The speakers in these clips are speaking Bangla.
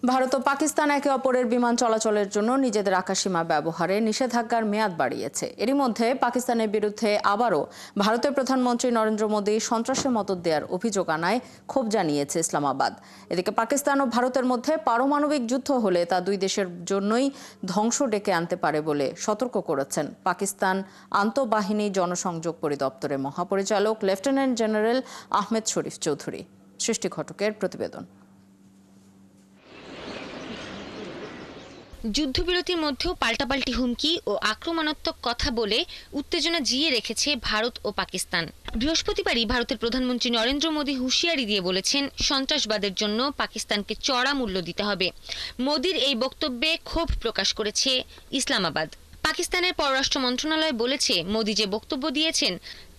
ভারত ও পাকিস্তান একে অপরের বিমান চলাচলের জন্য নিজেদের আকাশসীমা ব্যবহারে নিষেধাজ্ঞার মেয়াদ বাড়িয়েছে। এরই মধ্যে পাকিস্তানের বিরুদ্ধে আবারও ভারতের প্রধানমন্ত্রী নরেন্দ্র মোদী সন্ত্রাসে মদদ দেওয়ার অভিযোগ আনায় ক্ষোভ জানিয়েছে ইসলামাবাদ। এদিকে পাকিস্তান ও ভারতের মধ্যে পারমাণবিক যুদ্ধ হলে তা দুই দেশের জন্যই ধ্বংস ডেকে আনতে পারে বলে সতর্ক করেছেন পাকিস্তান আন্তঃবাহিনী জনসংযোগ পরিদপ্তরের মহাপরিচালক লেফটেন্যান্ট জেনারেল আহমেদ শরীফ চৌধুরী। সৃষ্টি ঘটকের প্রতিবেদন। যুদ্ধবিরতির মধ্যেও পাল্টাপাল্টি হুমকি ও আক্রমণাত্মক কথা বলে উত্তেজনা জিইয়ে রেখেছে ভারত ও পাকিস্তান। বৃহস্পতিবারই ভারতের প্রধানমন্ত্রী নরেন্দ্র মোদী হুঁশিয়ারি দিয়ে বলেছেন, সন্ত্রাসবাদের জন্য পাকিস্তানকে চড়া মূল্য দিতে হবে। মোদীর এই বক্তব্যে ক্ষোভ প্রকাশ করেছে ইসলামাবাদ। পাকিস্তানের পররাষ্ট্র মন্ত্রণালয় বলেছে, মোদী যে বক্তব্য দিয়েছেন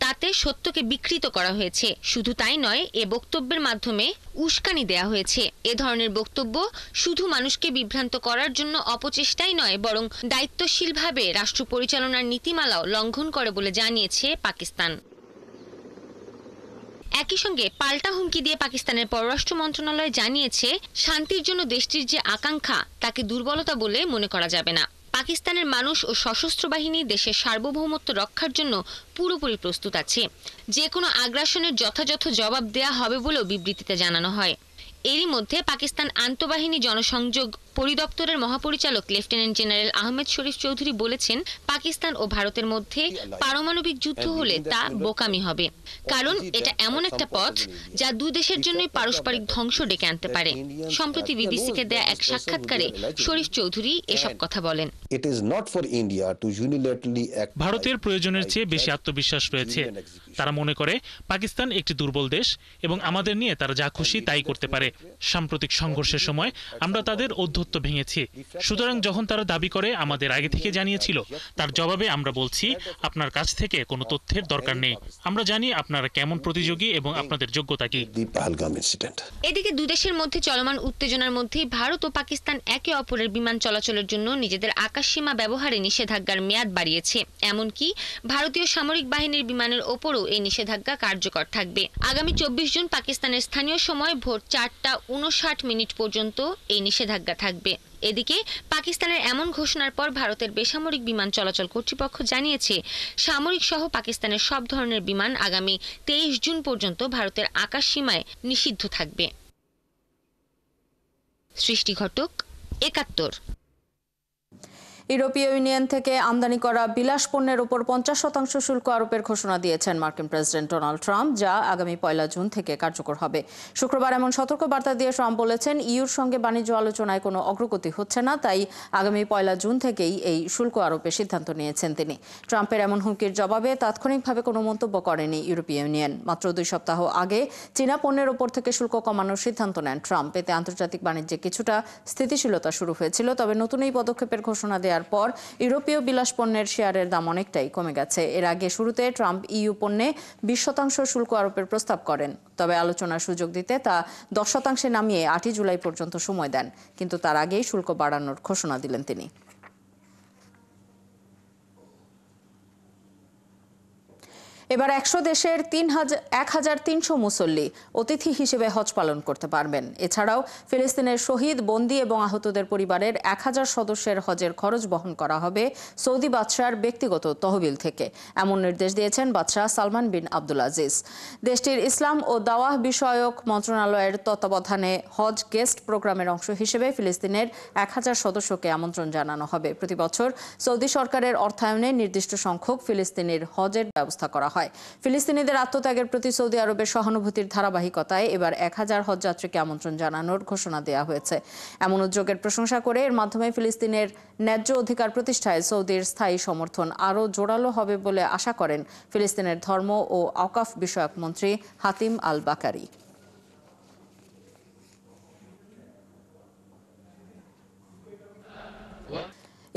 তাতে সত্যকে বিকৃত করা হয়েছে। শুধু তাই নয়, এ বক্তব্যের মাধ্যমে উস্কানি দেয়া হয়েছে। এ ধরনের বক্তব্য শুধু মানুষকে বিভ্রান্ত করার জন্য অপচেষ্টাই নয়, বরং দায়িত্বশীলভাবে রাষ্ট্র পরিচালনার নীতিমালাও লঙ্ঘন করে বলে জানিয়েছে পাকিস্তান। একই সঙ্গে পাল্টা হুমকি দিয়ে পাকিস্তানের পররাষ্ট্র মন্ত্রণালয় জানিয়েছে, শান্তির জন্য দেশটির যে আকাঙ্ক্ষা তাকে দুর্বলতা বলে মনে করা যাবে না। পাকিস্তানের মানুষ ও সশস্ত্র বাহিনী দেশের সার্বভৌমত্ব রক্ষার জন্য পুরোপুরি প্রস্তুত আছে। যে কোনো আগ্রাসনের যথাযথ জবাব দেয়া হবে বলেও বিবৃতিতে জানানো হয়। এরই মধ্যে পাকিস্তান আন্তঃবাহিনী জনসংযোগ পরিদপ্তরের মহাপরিচালক লেফটেন্যান্ট জেনারেল আহমেদ শরীফ চৌধুরী বলেছেন, পাকিস্তান ও ভারতের মধ্যে পারমাণবিক যুদ্ধ হলে তা বোকামি হবে, কারণ এটা এমন একটা পথ যা দুই দেশের জন্যই পারস্পরিক ধ্বংস ডেকে আনতে পারে। সম্প্রতি বিবিসিকে দেয়া এক সাক্ষাৎকারে শরীফ চৌধুরী এসব কথা বলেন। ভারতের প্রয়োজনের চেয়ে বেশি আত্মবিশ্বাস রয়েছে। তারা মনে করে পাকিস্তান একটি দুর্বল দেশ এবং আমাদের নিয়ে তারা যা খুশি তাই করতে পারে। সাম্প্রতিক সংঘর্ষের সময় আমরা তাদের ঔদ্ধত্য ভেঙেছি। সুতরাং যখন তারা দাবি করে আমাদের আগে থেকে জানিয়েছিল, তার জবাবে আমরা বলছি, আপনার কাছ থেকে কোনো তথ্যের দরকার নেই। আমরা জানি আপনারা কেমন প্রতিযোগী এবং আপনাদের যোগ্যতা কি। এদিকে দুই দেশের মধ্যে চলমান উত্তেজনার মধ্যেই ভারত ও পাকিস্তান একে অপরের বিমান চলাচলের জন্য নিজেদের আকাশসীমা ব্যবহারে নিষেধাজ্ঞার মেয়াদ বাড়িয়েছে। এমনকি ভারতীয় সামরিক বাহিনীর বিমানের ওপরও এই নিষেধাজ্ঞা কার্যকর থাকবে। আগামী 24 জুন পাকিস্তানের স্থানীয় সময় ভোর 4:59 পর্যন্ত এই নিষেধাজ্ঞা থাকবে। এদিকে পাকিস্তানের এমন ঘোষণার পর ভারতের বেসামরিক বিমান চলাচল কর্তৃপক্ষ জানিয়েছে, সামরিক সহ পাকিস্তানের সব ধরনের বিমান আগামী 23 জুন পর্যন্ত ভারতের আকাশ সীমায় নিষিদ্ধ থাকবে। সৃষ্টি ঘটক, 71। ইউরোপীয় ইউনিয়ন থেকে আমদানি করা বিলাস পণ্যের উপর 50% শুল্ক আরোপের ঘোষণা দিয়েছেন মার্কিন প্রেসিডেন্ট ডোনাল্ড ট্রাম্প, যা আগামী 1 জুন থেকে কার্যকর হবে। শুক্রবার এমন সতর্ক বার্তা দিয়ে ট্রাম্প বলেছেন, ইউর সঙ্গে বাণিজ্য আলোচনায় কোনো অগ্রগতি হচ্ছে না, তাই আগামী 1 জুন থেকেই এই শুল্ক আরোপের সিদ্ধান্ত নিয়েছেন তিনি। ট্রাম্পের এমন হুমকির জবাবে তাৎক্ষণিকভাবে কোনো মন্তব্য করেনি ইউরোপীয় ইউনিয়ন। মাত্র 2 সপ্তাহ আগে চীনা পণ্যের ওপর থেকে শুল্ক কমানোর সিদ্ধান্ত নেন ট্রাম্প। এতে আন্তর্জাতিক বাণিজ্যে কিছুটা স্থিতিশীলতা শুরু হয়েছিল, তবে নতুন এই পদক্ষেপের ঘোষণা দেওয়ার পর ইউরোপীয় বিলাস পণ্যের শেয়ারের দাম অনেকটাই কমে গেছে। এর আগে শুরুতে ট্রাম্প ইইউ পণ্যে 20% শুল্ক আরোপের প্রস্তাব করেন, তবে আলোচনার সুযোগ দিতে তা 10% নামিয়ে 8 জুলাই পর্যন্ত সময় দেন, কিন্তু তার আগেই শুল্ক বাড়ানোর ঘোষণা দিলেন তিনি। এবার 100 দেশের 1300 মুসল্লি অতিথি হিসেবে হজ পালন করতে পারবেন। এছাড়াও ফিলিস্তিনের শহীদ, বন্দী এবং আহতদের পরিবারের 1000 সদস্যের হজের খরচ বহন করা হবে সৌদি বাদশার ব্যক্তিগত তহবিল থেকে। এমন নির্দেশ দিয়েছেন বাদশাহ সালমান বিন আব্দুল আজিজ। দেশটির ইসলাম ও দাওয়াহ বিষয়ক মন্ত্রণালয়ের তত্ত্বাবধানে হজ গেস্ট প্রোগ্রামের অংশ হিসেবে ফিলিস্তিনের 1000 সদস্যকে আমন্ত্রণ জানানো হবে। প্রতি বছর সৌদি সরকারের অর্থায়নে নির্দিষ্ট সংখ্যক ফিলিস্তিনির হজের ব্যবস্থা করা হয়। ফিলিস্তিনিদের আত্মত্যাগের প্রতি সৌদি আরবের সহানুভূতির ধারাবাহিকতায় এবার 1000 হজযাত্রীকে আমন্ত্রণ জানানোর ঘোষণা দেওয়া হয়েছে। এমন উদ্যোগের প্রশংসা করে এর মাধ্যমে ফিলিস্তিনের ন্যায্য অধিকার প্রতিষ্ঠায় সৌদির স্থায়ী সমর্থন আরও জোরালো হবে বলে আশা করেন ফিলিস্তিনের ধর্ম ও আওকাফ বিষয়ক মন্ত্রী হাতিম আল বাকারি।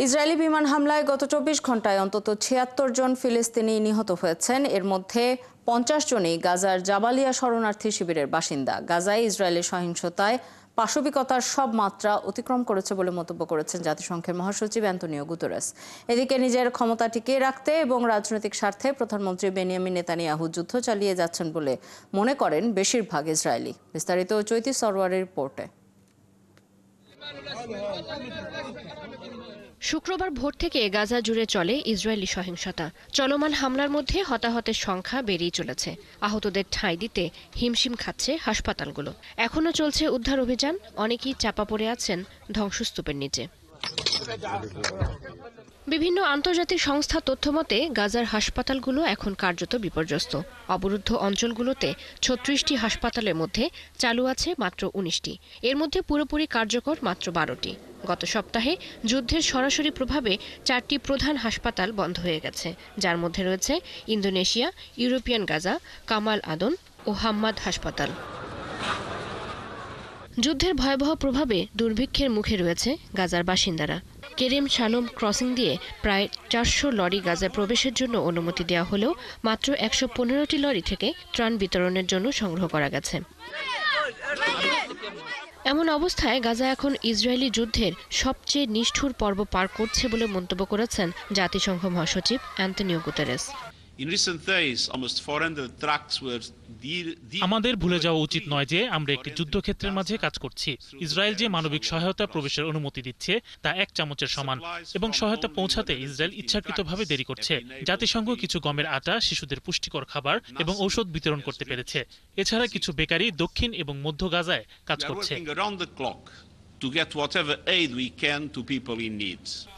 ইসরায়েলি বিমান হামলায় গত 24 ঘন্টায় অন্তত 76 জন ফিলিস্তিনি নিহত হয়েছেন। এর মধ্যে 50 জনই গাজার জাবালিয়া শরণার্থী শিবিরের বাসিন্দা। গাজায় ইসরায়েলের সহিংসতায় পাশবিকতার সব মাত্রা অতিক্রম করেছে বলে মন্তব্য করেছেন জাতিসংঘের মহাসচিব অ্যান্তোনিও গুতেরেস। এদিকে নিজের ক্ষমতা টিকিয়ে রাখতে এবং রাজনৈতিক স্বার্থে প্রধানমন্ত্রী বেনিয়ামিন নেতানিয়াহু যুদ্ধ চালিয়ে যাচ্ছেন বলে মনে করেন বেশিরভাগ ইসরায়েলি। বিস্তারিত চৈতি সরওয়ারের রিপোর্টে। শুক্রবার ভোর থেকে গাজা জুড়ে চলে ইসরায়েলি সহিংসতা। চলমান হামলার মধ্যে হতাহতের সংখ্যা বেড়েই চলেছে। আহতদের ঠাঁই দিতে হিমশিম খাচ্ছে হাসপাতালগুলো। এখনো চলছে উদ্ধার অভিযান, অনেকেই চাপা পড়ে আছেন ধ্বংসস্তূপের নিচে। বিভিন্ন আন্তর্জাতিক সংস্থা তথ্যমতে গাজার হাসপাতালগুলো এখন কার্যত বিপর্যস্ত। অবরুদ্ধ অঞ্চলগুলোতে ৩৬টি হাসপাতালের মধ্যে চালু আছে মাত্র ১৯টি, এর মধ্যে পুরোপুরি কার্যকর মাত্র ১২টি। গত সপ্তাহে যুদ্ধের সরাসরি প্রভাবে ৪টি প্রধান হাসপাতাল বন্ধ হয়ে গেছে, যার মধ্যে রয়েছে ইন্দোনেশিয়া, ইউরোপিয়ান গাজা, কামাল আদন ও হাম্মাদ হাসপাতাল। যুদ্ধের ভয়াবহ প্রভাবে দুর্ভিক্ষের মুখে রয়েছে গাজার বাসিন্দারা। কেরেম শালোম ক্রসিং দিয়ে প্রায় ৪০০ লরি গাজায় প্রবেশের জন্য অনুমতি দেওয়া হলেও মাত্র ১১৫টি লরি থেকে ত্রাণ বিতরণের জন্য সংগ্রহ করা গেছে। এমন অবস্থায় গাজা এখন ইসরায়েলি যুদ্ধের সবচেয়ে নিষ্ঠুর পর্ব পার করছে বলে মন্তব্য করেছেন জাতিসংঘ মহাসচিব অ্যান্তনিও গুতেরেস। আমাদের ভুলে যাওয়া উচিত নয় যে আমরা একটি যুদ্ধক্ষেত্রের মাঝে কাজ করছি। ইসরায়েল যে মানবিক সহায়তা প্রবেশের অনুমতি দিচ্ছে তা ১ চামচের সমান, এবং সহায়তা পৌঁছাতে ইসরায়েল ইচ্ছাকৃতভাবে দেরি করছে। জাতিসংঘ কিছু গমের আটা, শিশুদের পুষ্টিকর খাবার এবং ঔষধ বিতরণ করতে পেরেছে। এছাড়া কিছু বেকারি দক্ষিণ এবং মধ্য গাজায় কাজ করছে।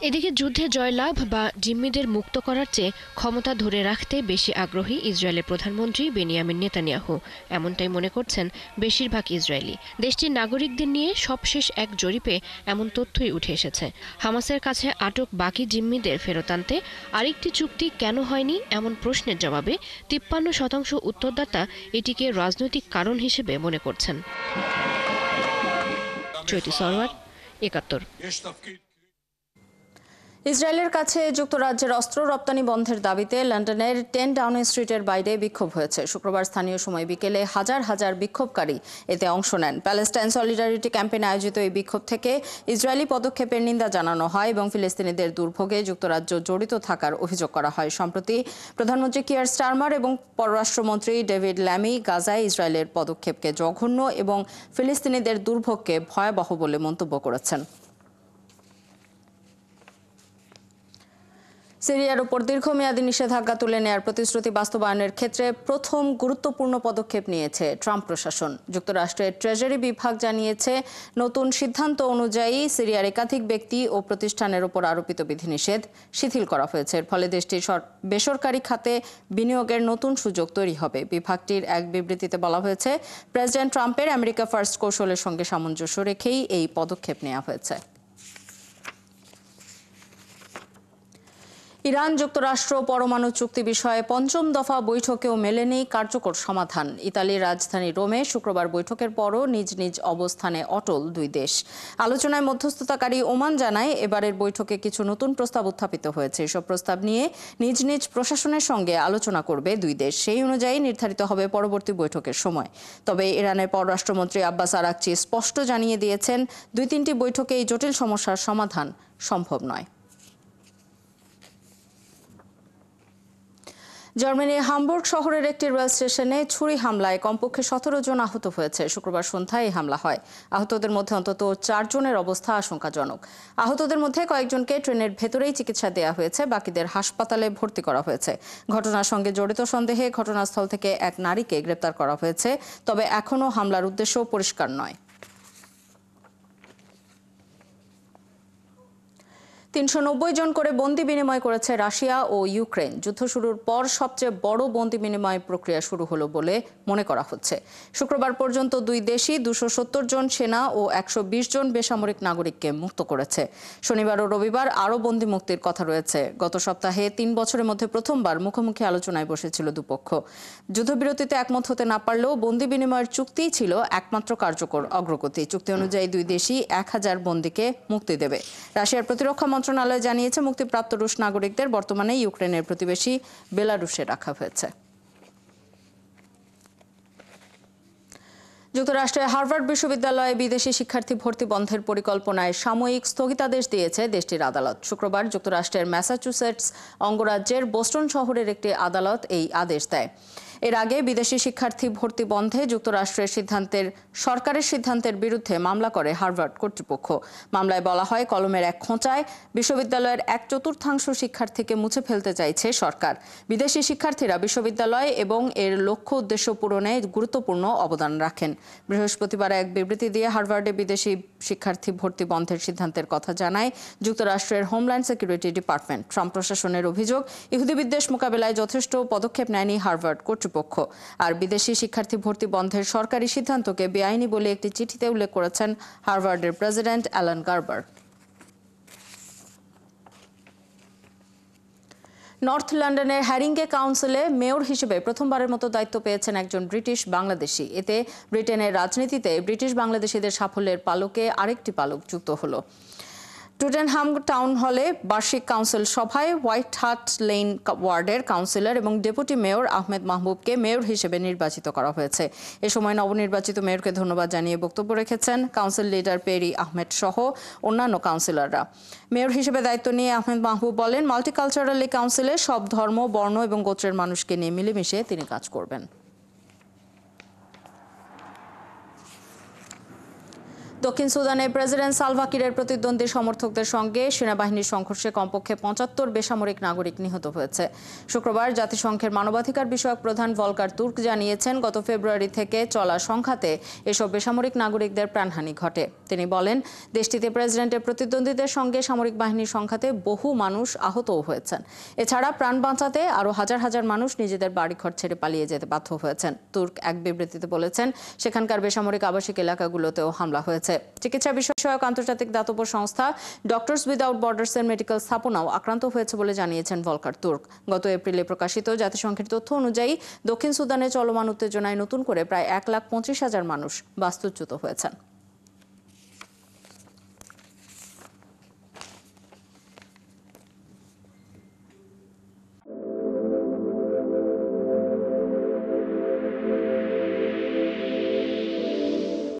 এদিকে যুদ্ধে জয়লাভ বা জিম্মিদের মুক্ত করার চেয়ে ক্ষমতা ধরে রাখতে বেশি আগ্রহী ইসরায়েলের প্রধানমন্ত্রী বেনিয়ামিন নেতানিয়াহু, এমনটাই মনে করছেন বেশিরভাগ ইসরায়েলি। দেশটির নাগরিকদের নিয়ে সবশেষ এক জরিপে এমন তথ্যই উঠে এসেছে। হামাসের কাছে আটক বাকি জিম্মিদের ফেরত আনতে আরেকটি চুক্তি কেন হয়নি এমন প্রশ্নের জবাবে ৫৩% উত্তরদাতা এটিকে রাজনৈতিক কারণ হিসেবে মনে করছেন। চৈতি সরওয়ার, ৭১। ইসরায়েলের কাছে যুক্তরাজ্যের অস্ত্র রপ্তানি বন্ধের দাবিতে লন্ডনের 10 ডাউনিং স্ট্রিটের বাইরে বিক্ষোভ হয়েছে। শুক্রবার স্থানীয় সময় বিকেলে হাজার হাজার বিক্ষোভকারী এতে অংশ নেন। প্যালেস্টাইন সলিডারিটি ক্যাম্পেইনে আয়োজিত এই বিক্ষোভ থেকে ইসরায়েলি পদক্ষেপের নিন্দা জানানো হয় এবং ফিলিস্তিনিদের দুর্ভোগে যুক্তরাজ্য জড়িত থাকার অভিযোগ করা হয়। সম্প্রতি প্রধানমন্ত্রী কিয়ার স্টারমার এবং পররাষ্ট্রমন্ত্রী ডেভিড ল্যামি গাজায় ইসরায়েলের পদক্ষেপকে জঘন্য এবং ফিলিস্তিনিদের দুর্ভোগকে ভয়াবহ বলে মন্তব্য করেছেন। সিরিয়ার উপর দীর্ঘমেয়াদী নিষেধাজ্ঞা তুলে নেয়ার প্রতিশ্রুতি বাস্তবায়নের ক্ষেত্রে প্রথম গুরুত্বপূর্ণ পদক্ষেপ নিয়েছে ট্রাম্প প্রশাসন। যুক্তরাষ্ট্রের ট্রেজারি বিভাগ জানিয়েছে, নতুন সিদ্ধান্ত অনুযায়ী সিরিয়ার একাধিক ব্যক্তি ও প্রতিষ্ঠানের উপর আরোপিত বিধিনিষেধ শিথিল করা হয়েছে। এর ফলে দেশটির বেসরকারি খাতে বিনিয়োগের নতুন সুযোগ তৈরি হবে। বিভাগটির এক বিবৃতিতে বলা হয়েছে, প্রেসিডেন্ট ট্রাম্পের আমেরিকা ফার্স্ট কৌশলের সঙ্গে সামঞ্জস্য রেখেই এই পদক্ষেপ নেওয়া হয়েছে। ইরান যুক্তরাষ্ট্র পরমাণু চুক্তি বিষয়ে ৫ম দফা বৈঠকেও মেলেনি কার্যকর সমাধান। ইতালির রাজধানী রোমে শুক্রবার বৈঠকের পরও নিজ নিজ অবস্থানে অটল দুই দেশ। আলোচনায় মধ্যস্থতাকারী ওমান জানায়, এবারের বৈঠকে কিছু নতুন প্রস্তাব উত্থাপিত হয়েছে। এসব প্রস্তাব নিয়ে নিজ নিজ প্রশাসনের সঙ্গে আলোচনা করবে দুই দেশ। সেই অনুযায়ী নির্ধারিত হবে পরবর্তী বৈঠকের সময়। তবে ইরানের পররাষ্ট্রমন্ত্রী আব্বাস আরাকচি স্পষ্ট জানিয়ে দিয়েছেন, ২-৩টি বৈঠকে এই জটিল সমস্যার সমাধান সম্ভব নয়। জার্মানির হামবুর্গ শহরের একটি রেল স্টেশনে ছুরি হামলায় কমপক্ষে ১৭ জন আহত হয়েছে। শুক্রবার সন্ধ্যায় এই হামলা হয়। আহতদের মধ্যে অন্তত ৪ জনের অবস্থা আশঙ্কাজনক। আহতদের মধ্যে কয়েকজনকে ট্রেনের ভেতরেই চিকিৎসা দেওয়া হয়েছে, বাকিদের হাসপাতালে ভর্তি করা হয়েছে। ঘটনার সঙ্গে জড়িত সন্দেহে ঘটনাস্থল থেকে এক নারীকে গ্রেপ্তার করা হয়েছে, তবে এখনও হামলার উদ্দেশ্য পরিষ্কার নয়। ৩৯০ জন করে বন্দি বিনিময় করেছে রাশিয়া ও ইউক্রেন। যুদ্ধ শুরুর পর সবচেয়ে বড় বন্দি বিনিময় প্রক্রিয়া শুরু হলো বলে মনে করা হচ্ছে। শুক্রবার পর্যন্ত দুই দেশই ২৭০ জন সেনা ও ১২০ জন বেসামরিক নাগরিককে মুক্ত করেছে। শনিবার ও রবিবার আরও বন্দি মুক্তির কথা রয়েছে। গত সপ্তাহে ৩ বছরের মধ্যে প্রথমবার মুখোমুখি আলোচনায় বসেছিল দুপক্ষ। যুদ্ধবিরতিতে একমত হতে না পারলেও বন্দি বিনিময়ের চুক্তিই ছিল একমাত্র কার্যকর অগ্রগতি। চুক্তি অনুযায়ী দুই দেশই ১,০০০ বন্দীকে মুক্তি দেবে। রাশিয়ার প্রতিরক্ষা মন্ত্রণালয় জানিয়েছে, মুক্তিপ্রাপ্ত রুশ নাগরিকদের বর্তমানে ইউক্রেনের প্রতিবেশী বেলারুশে রাখা হয়েছে। যুক্তরাষ্ট্রের হার্ভার্ড বিশ্ববিদ্যালয়ে বিদেশি শিক্ষার্থী ভর্তি বন্ধের পরিকল্পনায় সাময়িক স্থগিতাদেশ দিয়েছে দেশটির আদালত। শুক্রবার যুক্তরাষ্ট্রের ম্যাসাচুসেটস অঙ্গরাজ্যের বোস্টন শহরের একটি আদালত এই আদেশ দেয়। এর আগে বিদেশি শিক্ষার্থী ভর্তি বন্ধে যুক্তরাষ্ট্রের সরকারের সিদ্ধান্তের বিরুদ্ধে মামলা করে হার্ভার্ড কর্তৃপক্ষ। মামলায় বলা হয়, কলমের এক খোঁচায় বিশ্ববিদ্যালয়ের 1/4 শিক্ষার্থীকে মুছে ফেলতে চাইছে সরকার। বিদেশি শিক্ষার্থীরা বিশ্ববিদ্যালয় এবং এর লক্ষ্য উদ্দেশ্য পূরণে গুরুত্বপূর্ণ অবদান রাখেন। বৃহস্পতিবার এক বিবৃতি দিয়ে হার্ভার্ডে বিদেশি শিক্ষার্থী ভর্তি বন্ধের সিদ্ধান্তের কথা জানায় যুক্তরাষ্ট্রের হোমল্যান্ড সিকিউরিটি ডিপার্টমেন্ট। ট্রাম্প প্রশাসনের অভিযোগ, ইহুদি বিদ্বেষ মোকাবেলায় যথেষ্ট পদক্ষেপ নেয়নি হার্ভার্ড কর্তৃপক্ষ। আর বিদেশি শিক্ষার্থী ভর্তি বন্ধের সরকারি সিদ্ধান্তকে বেআইনি বলে একটি চিঠিতে উল্লেখ করেছেন হার্ভার্ডের প্রেসিডেন্ট অ্যালান গার্বার। নর্থ লন্ডনের হ্যারিংগে কাউন্সিলে মেয়র হিসেবে প্রথমবারের মতো দায়িত্ব পেয়েছেন একজন ব্রিটিশ বাংলাদেশি। এতে ব্রিটেনের রাজনীতিতে ব্রিটিশ বাংলাদেশিদের সাফল্যের পালকে আরেকটি পালক যুক্ত হলো। টুটেনহাম টাউন হলে বার্ষিক কাউন্সিল সভায় হোয়াইট হার্ট লেন ওয়ার্ডের কাউন্সিলর এবং ডেপুটি মেয়র আহমেদ মাহবুবকে মেয়র হিসেবে নির্বাচিত করা হয়েছে। এ সময় নবনির্বাচিত মেয়রকে ধন্যবাদ জানিয়ে বক্তব্য রেখেছেন কাউন্সিল লিডার পেরি আহমেদ সহ অন্যান্য কাউন্সিলররা। মেয়র হিসেবে দায়িত্ব নিয়ে আহমেদ মাহবুব বলেন, মাল্টিকালচারাল এই কাউন্সিলে সব ধর্ম, বর্ণ এবং গোত্রের মানুষকে নিয়ে মিলেমিশে তিনি কাজ করবেন। দক্ষিণ সুদানে প্রেসিডেন্ট সালভা কিরের প্রতিদ্বন্দ্বী সমর্থকদের সঙ্গে সেনাবাহিনীর সংঘর্ষে কমপক্ষে 75 বেসামরিক নাগরিক নিহত হয়েছে। শুক্রবার জাতিসংঘের মানবাধিকার বিষয়ক প্রধান ভলকার তুর্ক জানিয়েছেন, গত ফেব্রুয়ারি থেকে চলা সংঘাতে এসব বেসামরিক নাগরিকদের প্রাণহানি ঘটে। তিনি বলেন, দেশটিতে প্রেসিডেন্টের প্রতিদ্বন্দ্বীদের সঙ্গে সামরিক বাহিনীর সংঘাতে বহু মানুষ আহতও হয়েছেন। এছাড়া প্রাণ বাঁচাতে আরও হাজার হাজার মানুষ নিজেদের বাড়িঘর ছেড়ে পালিয়ে যেতে বাধ্য হয়েছেন। তুর্ক এক বিবৃতিতে বলেছেন, সেখানকার বেসামরিক আবাসিক এলাকাগুলোতেও হামলা হয়েছে। চিকিৎসা বিষয়ক আন্তর্জাতিক দাতব্য সংস্থা ডক্টরস উইদাউট বর্ডার্সের মেডিকেল স্থাপনাও আক্রান্ত হয়েছে বলে জানিয়েছেন ভলকার তুর্ক। গত এপ্রিলে প্রকাশিত জাতিসংঘের তথ্য অনুযায়ী দক্ষিণ সুদানে চলমান উত্তেজনায় নতুন করে প্রায় 1,25,000 মানুষ বাস্তুচ্যুত হয়েছেন।